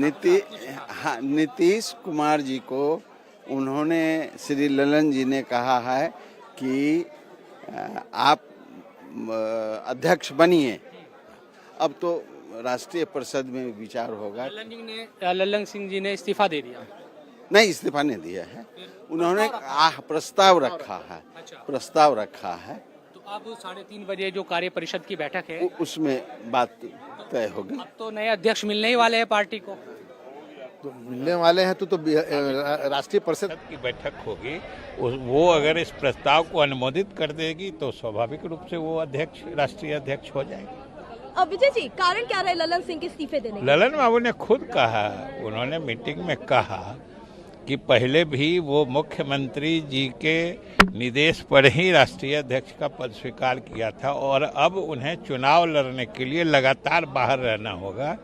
नीतीश कुमार जी को उन्होंने, श्री ललन जी ने कहा है कि आप अध्यक्ष बनिए। अब तो राष्ट्रीय परिषद में विचार होगा। ललन सिंह जी ने इस्तीफा दे दिया। नहीं, इस्तीफा नहीं दिया है, उन्होंने प्रस्ताव रखा है। प्रस्ताव रखा है। तो अब 3:30 बजे जो कार्य परिषद की बैठक है उसमें बात तय होगी। अब तो नए अध्यक्ष मिलने ही वाले हैं पार्टी को। तो मिलने वाले हैं तो राष्ट्रीय परिषद की बैठक होगी। वो अगर इस प्रस्ताव को अनुमोदित कर देगी तो स्वाभाविक रूप से वो अध्यक्ष, राष्ट्रीय अध्यक्ष हो जाएंगे। अब विजय जी, कारण क्या रहे ललन सिंह के इस्तीफे देने के? ललन बाबू ने खुद कहा, उन्होंने मीटिंग में कहा कि पहले भी वो मुख्यमंत्री जी के निर्देश पर ही राष्ट्रीय अध्यक्ष का पद स्वीकार किया था और अब उन्हें चुनाव लड़ने के लिए लगातार बाहर रहना होगा।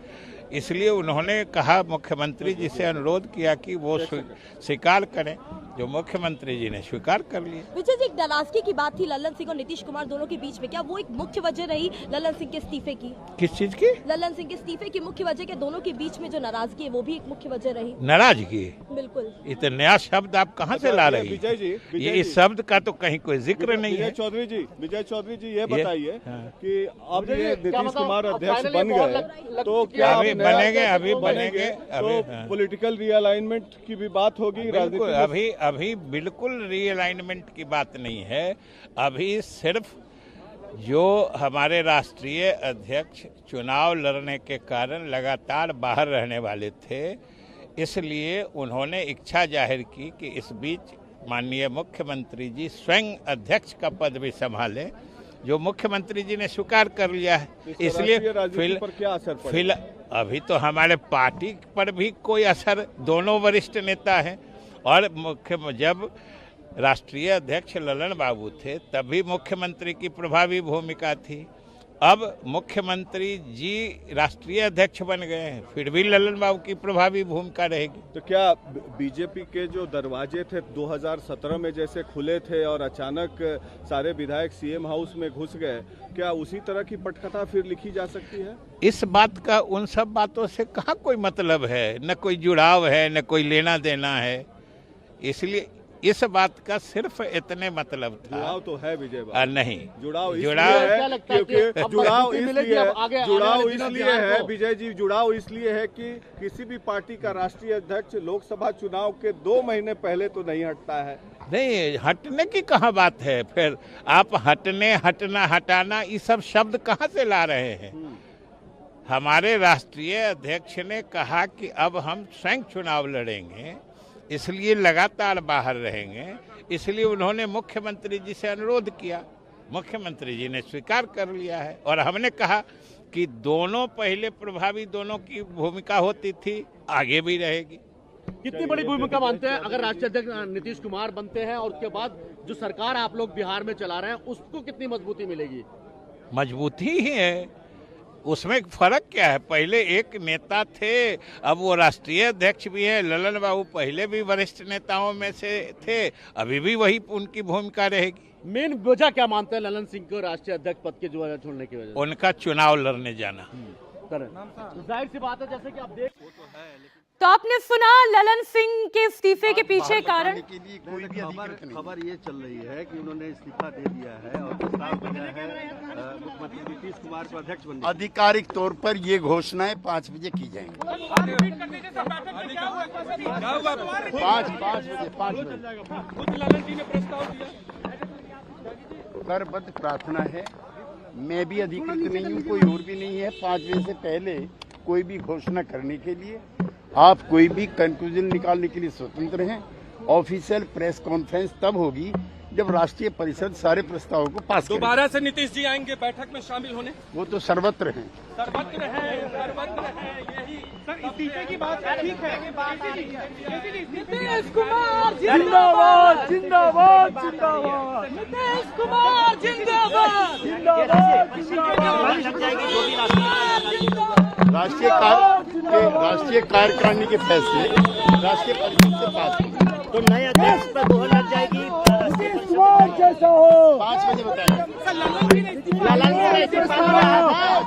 इसलिए उन्होंने कहा, मुख्यमंत्री जी से अनुरोध किया कि वो स्वीकार करें, जो मुख्यमंत्री जी ने स्वीकार कर लिया। विजय जी, एक नाराजगी की बात थी ललन सिंह और नीतीश कुमार दोनों के बीच में, क्या वो एक मुख्य वजह रही ललन सिंह के इस्तीफे की? किस चीज की? ललन सिंह के इस्तीफे की मुख्य वजह, के दोनों के बीच में जो नाराजगी है वो भी एक मुख्य वजह रही? नाराजगी? बिल्कुल। इतना नया शब्द आप कहाँ से ला रही? विजय जी, इस शब्द का तो कहीं कोई जिक्र नहीं है। विजय चौधरी जी ये बताइए कि अब ये नीतीश कुमार अध्यक्ष बन गए तो क्या अभी बनेंगे तो पॉलिटिकल रीअलाइनमेंट की भी बात होगी? अभी बिल्कुल रीअलाइनमेंट की बात नहीं है। अभी सिर्फ जो हमारे राष्ट्रीय अध्यक्ष चुनाव लड़ने के कारण लगातार बाहर रहने वाले थे, इसलिए उन्होंने इच्छा जाहिर की कि इस बीच माननीय मुख्यमंत्री जी स्वयं अध्यक्ष का पद भी संभालें, जो मुख्यमंत्री जी ने स्वीकार कर लिया है। इसलिए अभी तो हमारे पार्टी पर भी कोई असर, दोनों वरिष्ठ नेता हैं और जब राष्ट्रीय अध्यक्ष ललन बाबू थे तभी मुख्यमंत्री की प्रभावी भूमिका थी। अब मुख्यमंत्री जी राष्ट्रीय अध्यक्ष बन गए हैं, फिर भी ललन बाबू की प्रभावी भूमिका रहेगी। तो क्या बीजेपी के जो दरवाजे थे 2017 में जैसे खुले थे और अचानक सारे विधायक सीएम हाउस में घुस गए, क्या उसी तरह की पटकथा फिर लिखी जा सकती है? इस बात का उन सब बातों से कहाँ कोई मतलब है, न कोई जुड़ाव है, न कोई लेना देना है। इसलिए इस बात का सिर्फ इतने मतलब था। जुड़ाव तो है विजय बाबू, नहीं जुड़ाव है क्योंकि जुड़ाव इसलिए है विजय जी, जुड़ाव इसलिए है कि किसी भी पार्टी का राष्ट्रीय अध्यक्ष लोकसभा चुनाव के 2 महीने पहले तो नहीं हटता है। नहीं, हटने की कहाँ बात है? फिर आप हटने, हटना, हटाना, ये सब शब्द कहाँ से ला रहे हैं? हमारे राष्ट्रीय अध्यक्ष ने कहा कि अब हम स्वयं चुनाव लड़ेंगे, इसलिए लगातार बाहर रहेंगे। इसलिए उन्होंने मुख्यमंत्री जी से अनुरोध किया, मुख्यमंत्री जी ने स्वीकार कर लिया है और हमने कहा कि दोनों पहले प्रभावी, दोनों की भूमिका होती थी, आगे भी रहेगी। कितनी बड़ी भूमिका मानते हैं अगर राष्ट्रीय अध्यक्ष नीतीश कुमार बनते हैं और उसके बाद जो सरकार आप लोग बिहार में चला रहे हैं उसको कितनी मजबूती मिलेगी? मजबूती ही है, उसमें फर्क क्या है? पहले एक नेता थे, अब वो राष्ट्रीय अध्यक्ष भी है। ललन बाबू पहले भी वरिष्ठ नेताओं में से थे, अभी भी वही उनकी भूमिका रहेगी। मेन वजह क्या मानते हैं ललन सिंह को राष्ट्रीय अध्यक्ष पद के जो छोड़ने की वजह? उनका चुनाव लड़ने जाना। जाहिर सी बात है, जैसे कि आप देख तो आपने सुना ललन सिंह के इस्तीफे के पीछे कारण। के लिए कोई भी खबर ये चल रही है कि उन्होंने इस्तीफा दे दिया है और प्रस्ताव बना है मुख्यमंत्री नीतीश कुमार को अध्यक्ष बनने। आधिकारिक तौर पर ये घोषणाएं 5 बजे की जाएंगी। 5 बजे करबद्ध प्रार्थना है। मैं भी अधिकृत नहीं हूँ, कोई और भी नहीं है 5 बजे से पहले कोई भी घोषणा करने के लिए। आप कोई भी कंक्लूजन निकालने के लिए स्वतंत्र हैं। ऑफिशियल प्रेस कॉन्फ्रेंस तब होगी जब राष्ट्रीय परिषद सारे प्रस्तावों को पास करेगी। दोबारा से नीतीश जी आएंगे बैठक में शामिल होने? वो तो सर्वत्र हैं। सर्वत्र है यही। सर, इस्तीफे की बात ठीक है। नीतीश कुमार जिंदाबाद, जिंदाबाद, जिंदाबाद। नीतीश कुमार जिंदाबाद, जिंदाबाद, राष्ट्रीय कार्यकारिणी के फैसले राष्ट्रीय परिषद से पास होंगे। तो नए अध्यक्ष पर दोहर लग जाएगी। कैसा हो 5 बजे बताएंगे। सर ललन जी ने इस्तीफा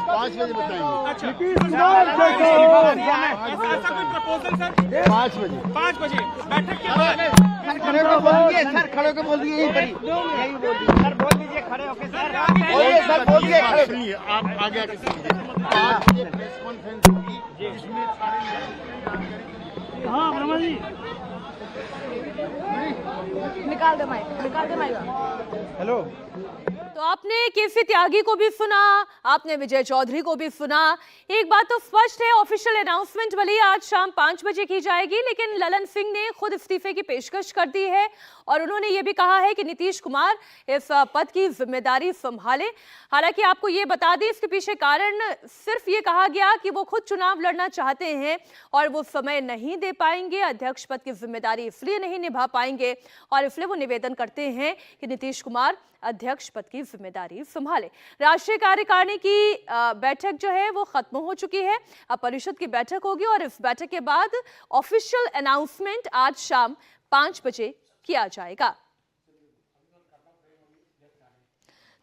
5 बजे बताएंगे। अच्छा नीतीश कुमार कैसा हो ऐसा कोई प्रपोजल सर 5 बजे। 5 बजे बैठक के बाद सर खड़े होकर बोलिए, सर खड़े होकर बोलिए, यहीं पर यही बोलिए सर, बोल दीजिए खड़े होकर सर, बोलिए सर, बोलिए खड़े। सुनिए आप आगे आके सुनिए। 5 बजे प्रेस कॉन्फ्रेंस होगी जिसमें हाँ ब्रह्मा जी निकाल दे माइक। हेलो। तो आपने केसी त्यागी को भी सुना, आपने विजय चौधरी को भी सुना। एक बात तो स्पष्ट है, ऑफिशियल अनाउंसमेंट भले ही आज शाम 5 बजे की जाएगी, लेकिन ललन सिंह ने खुद इस्तीफे की पेशकश कर दी है और उन्होंने ये भी कहा है कि नीतीश कुमार इस पद की जिम्मेदारी संभाले। हालांकि आपको ये बता दें, इसके पीछे कारण सिर्फ ये कहा गया कि वो खुद चुनाव लड़ना चाहते हैं और वो समय नहीं दे पाएंगे, अध्यक्ष पद की जिम्मेदारी इसलिए नहीं निभा पाएंगे और इसलिए वो निवेदन करते हैं कि नीतीश कुमार अध्यक्ष पद की जिम्मेदारी संभाले। राष्ट्रीय कार्यकारिणी की बैठक जो है वो खत्म हो चुकी है, अब परिषद की बैठक होगी और इस बैठक के बाद ऑफिशियल अनाउंसमेंट आज शाम 5 बजे किया जाएगा।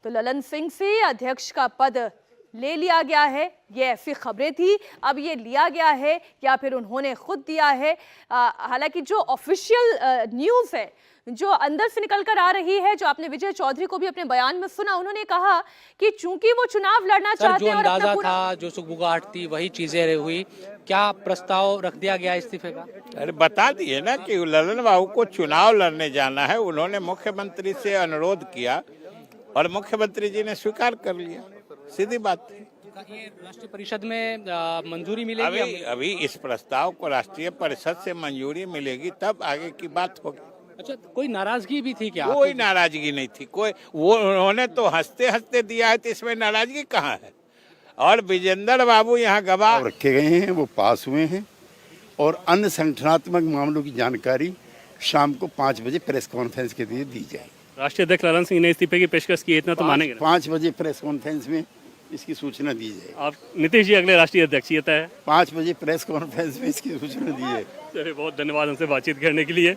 तो ललन सिंह से अध्यक्ष का पद ले लिया गया है, ये ऐसी खबरें थी, अब ये लिया गया है या फिर उन्होंने खुद दिया है। हालांकि जो ऑफिशियल न्यूज़ है, जो अंदर से निकल कर आ रही है, जो आपने विजय चौधरी को भी अपने बयान में सुना, उन्होंने कहा कि चूंकि वो चुनाव लड़ना चाहते हैं और अंदाजा था, जो सुगबुगाहट थी, वही चीजें हुई। क्या प्रस्ताव रख दिया गया इस्तीफे का? अरे बता दिए ना कि ललन बाबू को चुनाव लड़ने जाना है, उन्होंने मुख्यमंत्री से अनुरोध किया और मुख्यमंत्री जी ने स्वीकार कर लिया, सीधी बात थी। ये राष्ट्रीय परिषद में मंजूरी मिलेगी? अभी इस प्रस्ताव को राष्ट्रीय परिषद से मंजूरी मिलेगी तब आगे की बात होगी। अच्छा, कोई नाराजगी भी थी क्या? कोई नाराजगी नहीं थी, कोई वो उन्होंने तो हंसते हंसते दिया है, तो इसमें नाराजगी कहाँ है। और विजेंद्र बाबू यहाँ गवाह रखे गए हैं, वो पास हुए हैं और अन्य संगठनात्मक मामलों की जानकारी शाम को 5 बजे प्रेस कॉन्फ्रेंस के लिए दी जाएगी। राष्ट्रीय अध्यक्ष ललन सिंह ने इस्तीफे की पेशकश की, इतना तो मानेंगे ना? 5 बजे प्रेस कॉन्फ्रेंस में इसकी सूचना दी जाएगी। आप नीतीश जी अगले राष्ट्रीय अध्यक्ष ये तय है? 5 बजे प्रेस कॉन्फ्रेंस में इसकी सूचना दी जाएगी। चलिए, बहुत धन्यवाद हमसे बातचीत करने के लिए।